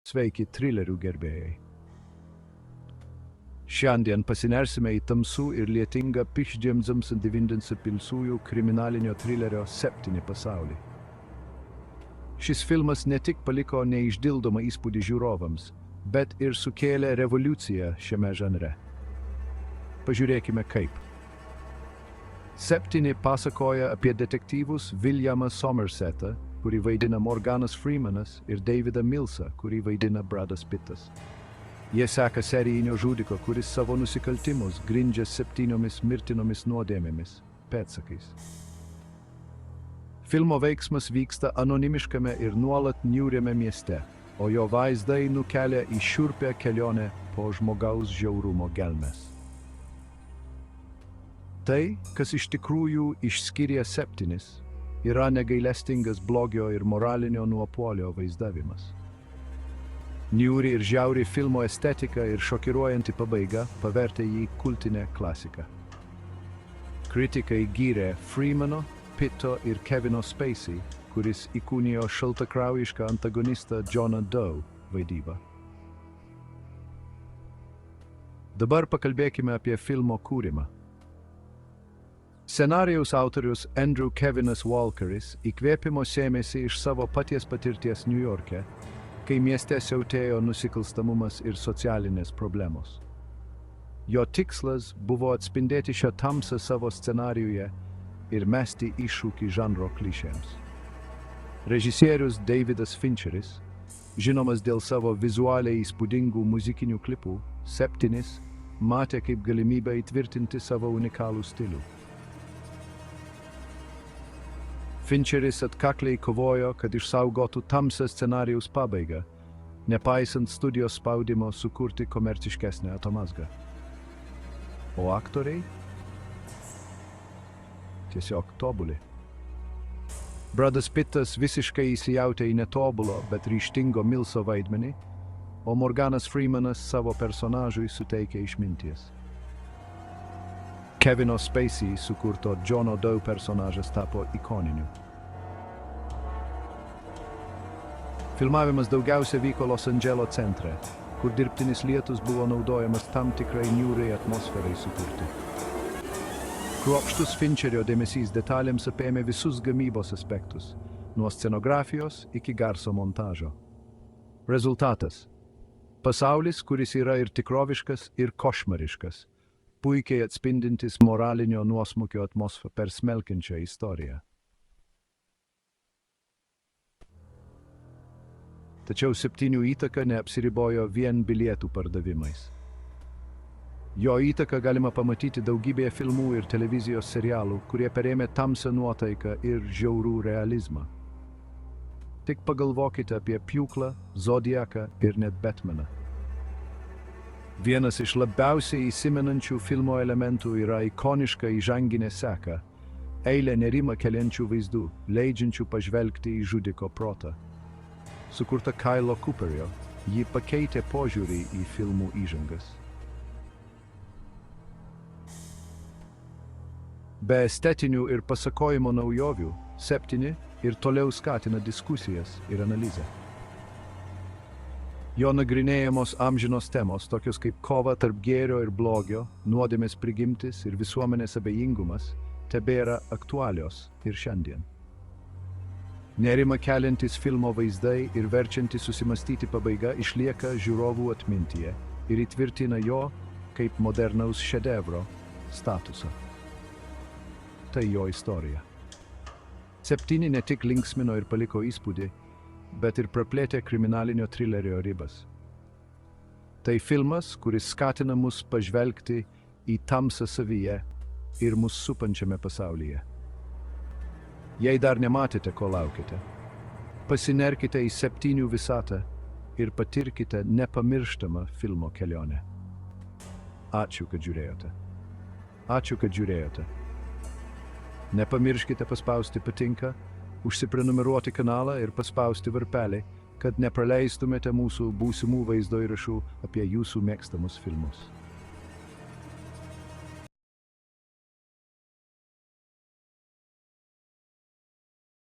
Sveiki trilerių gerbėjai. Šiandien pasinersime į tamsų ir lietingą pišdžiamzams divindinsių pilsųjų kriminalinio trilerio 7 pasaulį. Šis filmas ne tik paliko neišdildomą įspūdį žiūrovams, bet ir sukėlė revoliuciją šiame žanre. Pažiūrėkime kaip. 7 pasakoja apie detektyvus Williamą Somersetą, kurį vaidina Morganas Freemanas, ir Davidą Millsą, kurį vaidina Bradas Pittas. Jie seka serijinio žudiko, kuris savo nusikaltimus grindžia 7 mirtinomis nuodėmėmis, pėdsakais. Filmo veiksmas vyksta anonimiškame ir nuolat niūriame mieste, o jo vaizdai nukelia į šiurpią kelionę po žmogaus žiaurumo gelmes. Tai, kas iš tikrųjų išskiria 7, yra negailestingas blogio ir moralinio nuopuolio vaizdavimas. Niūri ir žiauri filmo estetika ir šokiruojanti pabaiga pavertė jį kultinę klasiką. Kritikai gyrė Freemano, Pitto ir Kevino Spacey, kuris įkūnijo šaltakraujišką antagonistą Johną Doe vaidybą. Dabar pakalbėkime apie filmo kūrimą. Scenarijaus autorius Andrew Kevinas Walkeris įkvėpimo sėmėsi iš savo paties patirties Niujorke, kai mieste siautėjo nusikalstamumas ir socialinės problemos. Jo tikslas buvo atspindėti šią tamsą savo scenarijuje ir mesti iššūkį žanro klišėms. Režisierius Davidas Fincheris, žinomas dėl savo vizualiai įspūdingų muzikinių klipų, 7 matė kaip galimybę įtvirtinti savo unikalų stilių. Fincheris atkakliai kovojo, kad išsaugotų tamsią scenarijaus pabaigą, nepaisant studijos spaudimo sukurti komerciškesnę atomazgą. O aktoriai? Tiesiog tobuli. Bradas Pittas visiškai įsijautė į netobulo, bet ryžtingo Millso vaidmenį, o Morganas Freemanas savo personažui suteikė išminties. Kevino Spacey sukurto Johno Doe personažas tapo ikoniniu. Filmavimas daugiausia vyko Los Andželo centre, kur dirbtinis lietus buvo naudojamas tam tikrai niūriai atmosferai sukurti. Kruopštus Fincherio dėmesys detalėms apėmė visus gamybos aspektus, nuo scenografijos iki garso montažo. Rezultatas – pasaulis, kuris yra ir tikroviškas, ir košmariškas, puikiai atspindintis moralinio nuosmukio atmosferą per smelkiančią istoriją. Tačiau 7 įtaka neapsiribojo vien bilietų pardavimais. Jo įtaką galima pamatyti daugybėje filmų ir televizijos serialų, kurie perėmė tamsią nuotaiką ir žiaurų realizmą. Tik pagalvokite apie Pjūklą, Zodiaką ir net Batmaną. Vienas iš labiausiai įsimenančių filmo elementų yra ikoniška įžanginė seka, eilė nerimą keliančių vaizdų, leidžiančių pažvelgti į žudiko protą. Sukurta Kylo Cooperio, ji pakeitė požiūrį į filmų įžangas. Be estetinių ir pasakojimo naujovių, 7 ir toliau skatina diskusijas ir analizę. Jo nagrinėjamos amžinos temos, tokios kaip kova tarp gėrio ir blogio, nuodėmės prigimtis ir visuomenės abejingumas, tebėra aktualios ir šiandien. Nerimą keliantis filmo vaizdai ir verčiantis susimastyti pabaiga išlieka žiūrovų atmintyje ir įtvirtina jo, kaip modernaus šedevro, statusą. Tai jo istorija. 7 ne tik linksmino ir paliko įspūdį, bet ir praplėtė kriminalinio trilerio ribas. Tai filmas, kuris skatina mus pažvelgti į tamsą savyje ir mus supančiame pasaulyje. Jei dar nematėte, ko laukite, pasinerkite į 7 visatą ir patirkite nepamirštamą filmo kelionę. Ačiū, kad žiūrėjote. Ačiū, kad žiūrėjote. Nepamirškite paspausti patinka, užsiprenumeruoti kanalą ir paspausti varpelį, kad nepraleistumėte mūsų būsimų vaizdo įrašų apie jūsų mėgstamus filmus.